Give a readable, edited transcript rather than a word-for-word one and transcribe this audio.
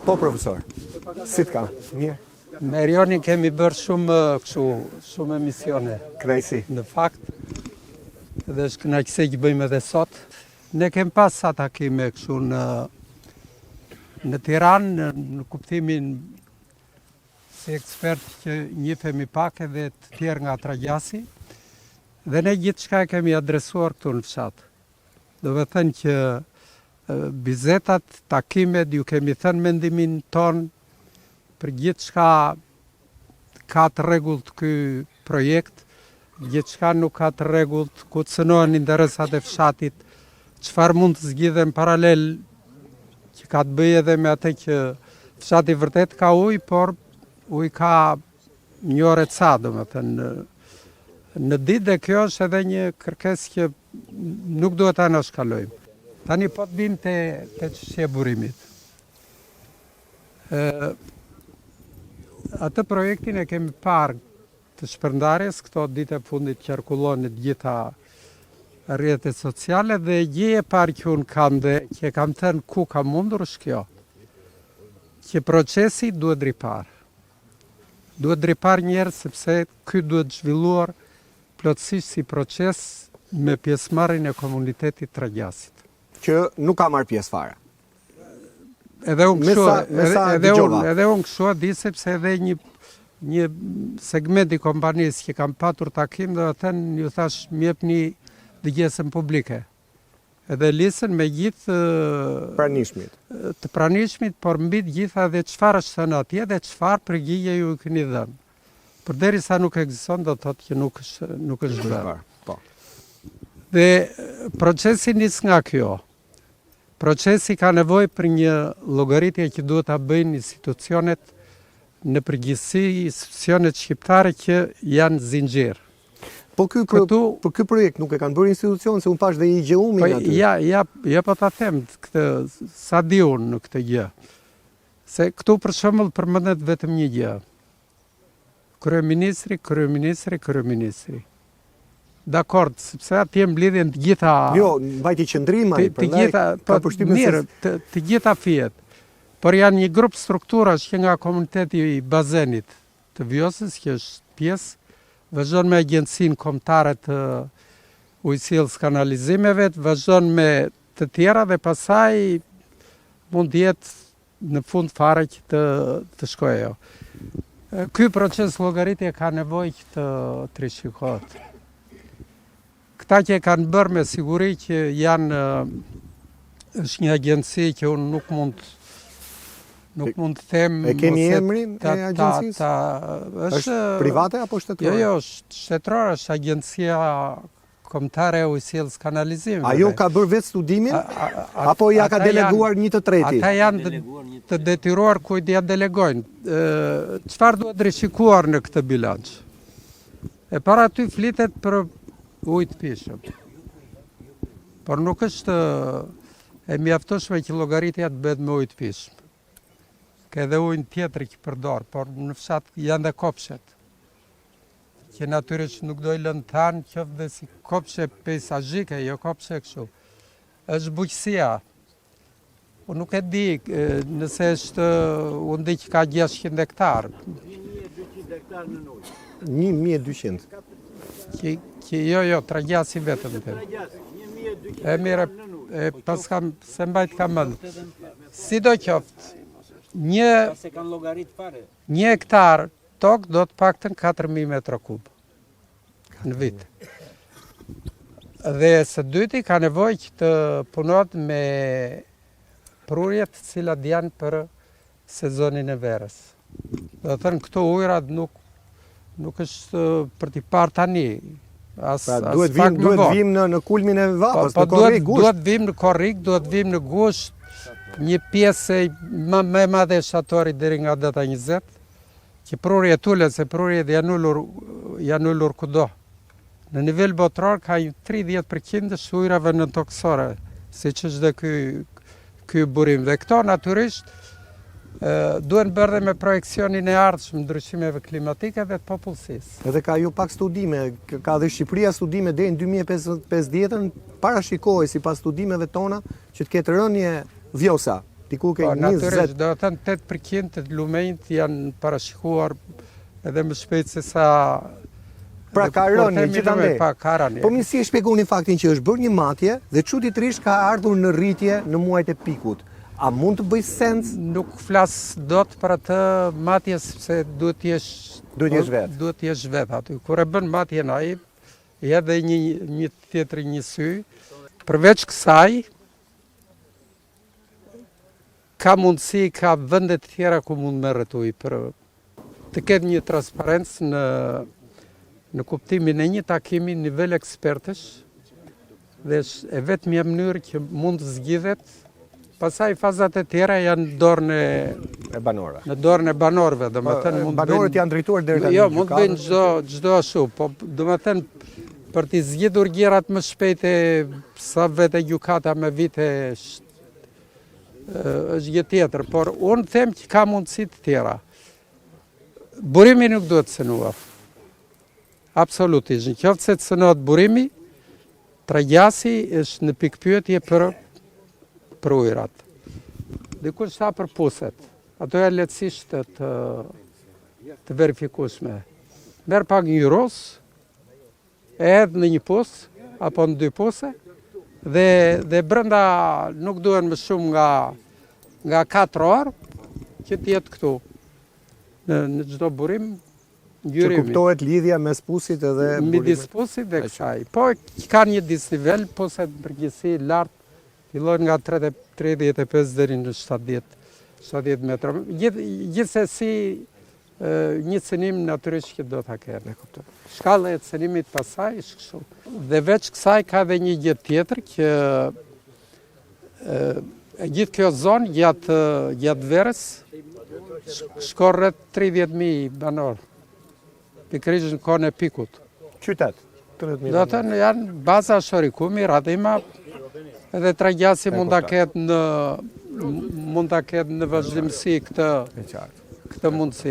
Po, profesor, si të ka? Mirë. Me Erionin kemi bërë shumë emisione. Knajsi. Në fakt, dhe është kënaqësi që bëjmë edhe sot. Ne kemi pas sa takime kështu në Tiranë, në kuptimin si ekspert që njihemi pak edhe të tjerë nga Tragjasi. Dhe ne gjithçka e kemi adresuar këtu në fshat. Do të thënë që bizetat, takimet, ju kemi thënë mendimin ton për gjithçka ka të rregullt ky projekt, gjithçka nuk ka të rregullt, ku cënohen interesat e fshatit, çfarë mund të zgjidhen paralel që ka të bëjë edhe me atë që fshati vërtet ka ujë, por ujë ka një orë ca, domethënë në ditë, dhe kjo është edhe një kërkesë që nuk duhet ta anashkalojmë. Tani po të bim te çështja e burimit. Atë projektin e kemi parë të shpërndarjes, këto ditë e fundit qarkullon në të gjitha rrjetet sociale, dhe gjë e parë që unë kam dhe që kam thënë ku ka mundur është kjo, që procesi duhet dripar. Duhet dripar njerë sepse ky duhet zhvilluar plotësisht si proces me pjesëmarrjen e komunitetit Tragjasit. Që nuk ka marrë pjesë fare. Edhe unë kështu e di, sepse edhe një segment i kompanisë që kam patur takim, do të thënë, ju thash, më jepni dëgjesën publike. Edhe listën me gjithë të pranishmit, por mbi të gjitha dhe çfarë është thënë atje dhe çfarë përgjigje ju keni dhënë. Përderisa nuk ekziston, do të thotë që nuk është bërë. Po. Dhe procesi nis nga kjo. Procesi ka nevojë për një llogaritje që duhet ta bëjnë institucionet në përgjithësi, institucionet shqiptare që janë zinxhir. Po për ky projekt nuk e kanë bërë institucion, se unë pash dhe i gjeumin aty. Ja po ta them këtë, sa di unë në këtë gjë. Se këtu për shembull përmendet vetëm një gjë. Kryeministri. Dakord, sepse atje mblidhen të gjitha... Jo, mbajti qëndrim ai, të gjitha fijet. Por janë një grup strukturash që nga komuniteti i bazenit të Vjosës, që është pjesë, vazhdon me agjencinë kombëtare të ujësillës kanalizimeve, vazhdon me të tjera dhe pasaj mund të jetë në fund fare që të shkojë ajo. Ky proces llogaritje ka nevojë që të trishikohet. Këta që e kanë bërë me siguri që është një agjenci që unë nuk mund të them... E keni emrin e agjencisë? Është private apo shtetërore? Jo, është shtetërore, është agjencia kombëtare e ujësillës kanalizimeve. Ajo ka bërë vetë studimin? Apo ja ka deleguar një të treti? Ata janë të detyruar kujt ja delegojnë. Çfarë duhet rishikuar në këtë bilanç? E para ty flitet për ujë të pishëm. Por nuk është e mjaftueshme që llogaritja të bëhet me ujë të pishëm. Ka edhe ujë tjetër që përdor, por në fshat janë dhe kopshet, që natyrisht nuk do i lënë thanë, qoftë dhe si kopshe peizazhike, jo kopshe kështu. Është bujqësia. Unë nuk e di nëse është, unë di që ka 600 hektar. 1200 hektar në ujë. 1200. Jo, Tragjasi vetëm. E mire, pas kam, se mbajt kam mëndë. Si do qoftë, një hektar tokë do të paktën 4000 metra kub në vit. Dhe së dyti ka nevojë që të punohet me prurjet të cilat janë për sezonin e verës. Do të thënë këto ujërat nuk është për t'i parë tani. Duhet vim në kulmin e vapës, në korrik, gusht. Duhet vim në korrik, duhet vim në gusht, një pjesë me madhe shatorit deri nga data 20, që prurje tullet, se prurjet janë ullur kudo. Në nivel botëror ka 30% të ujrave në toksore, si që është dhe ky burim. Dhe këto natyrisht duhen bërë dhe me projekcionin e ardhshëm ndryshimeve klimatike dhe të popullsisë. Edhe ka ju pak studime, ka dhe Shqipëria studime deri në 2050, parashikohej sipas studimeve tona që të ketë rënje Vjosa Diku ke Po, 20. natyrisht, do të thënë 8% të lumenjt janë parashikuar edhe më shpejt se sa. Pra dhe ka kur rënë themi gjithandej. lumenj, ka rënë. Po mi si e shpjegoni faktin që është bërë një matje dhe çuditërisht ka ardhur në rritje në muajt e pikut. A mund të bëj sens? Nuk flas dot për atë matje sepse duhet të jesh vetë. Duhet të jesh vetë aty. Kur e bën matjen ai, ja dhe një tjetër një sy. Përveç kësaj, ka mundësi, ka vende të tjera ku mund merret ujë për të ketë një transparencë në kuptimin e një takimi nivel ekspertësh dhe është e vetmja mënyrë që mund të zgjidhet. Pastaj fazat e tjera janë në dorën e banorëve, domethënë mund banorët janë drejtuar deri tani. Jo, mund të bëjnë çdo ashtu, po domethënë për të zgjidhur gjërat më shpejt sa vetë gjykata me vite është gjë tjetër, por unë them që ka mundësi të tjera. Burimi nuk duhet cënuar. Absolutisht. Nëse se cënohet burimi, tragjasi është në pikpyetje për ujërat. Dikush tha për puset. Ato janë lehtësisht të verifikueshme. Merr pak një ros, e hedh në një pus apo në 2 puse dhe brenda nuk duhen më shumë nga 4 orë që të jetë këtu në çdo burim ngjyrimi. Që kuptohet lidhja mes pusit edhe burimit. Midis pusit dhe kësaj. Po kanë një disnivel, puset në përgjithësi lart fillojnë nga 35 deri në 70 metra. Gjithsesi një cënim natyrisht që do ta ketë, kupton. Shkalla e cënimit pasaj është kështu. Dhe veç kësaj ka edhe një gjë tjetër që gjithë kjo zonë gjatë verës shkon rreth 30.000 banor. Pikërisht në kohën e pikut. Qytet. 30.000. Do të thënë janë baza Shorikumi, Radhima, edhe tragjasi mund ta ketë në vazhdimsi këtë mundësi.